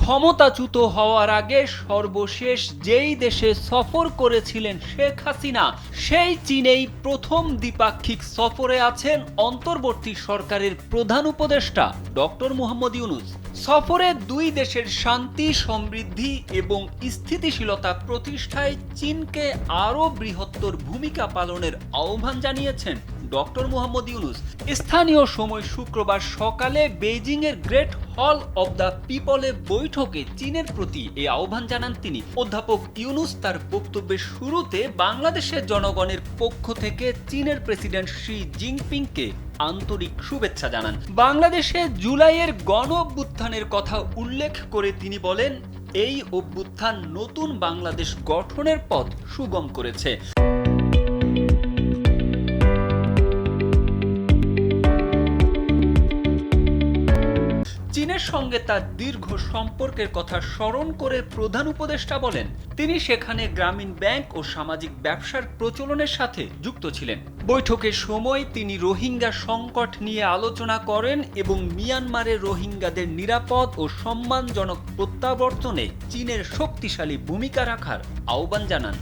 ক্ষমতাচ্যুত হওয়ার আগে সর্বশেষ যেই দেশে সফর করেছিলেন শেখ হাসিনা, সেই চীনেই প্রথম দ্বিপাক্ষিক সফরে আছেন অন্তর্বর্তী সরকারের প্রধান উপদেষ্টা ডক্টর মোহাম্মদ ইউনূস। সফরে দুই দেশের শান্তি, সমৃদ্ধি এবং স্থিতিশীলতা প্রতিষ্ঠায় চীনকে আরও বৃহত্তর ভূমিকা পালনের আহ্বান জানিয়েছেন ডক্টর মোহাম্মদ ইউনূস। স্থানীয় সময় শুক্রবার সকালে বেইজিংয়ের গ্রেট হল অব দ্য পিপলে বৈঠকে চীনের প্রতি এই আহ্বান জানান তিনি। অধ্যাপক ইউনূস তার বক্তব্যের শুরুতে বাংলাদেশের জনগণের পক্ষ থেকে চীনের প্রেসিডেন্ট শি জিনপিংকে আন্তরিক শুভেচ্ছা জানান। বাংলাদেশে জুলাইয়ের গণ অভ্যুত্থানের কথা উল্লেখ করে তিনি বলেন, এই অভ্যুত্থান নতুন বাংলাদেশ গঠনের পথ সুগম করেছে। চীনের সঙ্গে তার দীর্ঘ সম্পর্কের কথা স্মরণ করে প্রধান উপদেষ্টা বলেন, তিনি সেখানে গ্রামীণ ব্যাংক ও সামাজিক ব্যবসার প্রচলনের সাথে যুক্ত ছিলেন। বৈঠকের সময় তিনি রোহিঙ্গা সংকট নিয়ে আলোচনা করেন এবং মিয়ানমারের রোহিঙ্গাদের নিরাপদ ও সম্মানজনক প্রত্যাবর্তনে চীনের শক্তিশালী ভূমিকা রাখার আহ্বান জানান।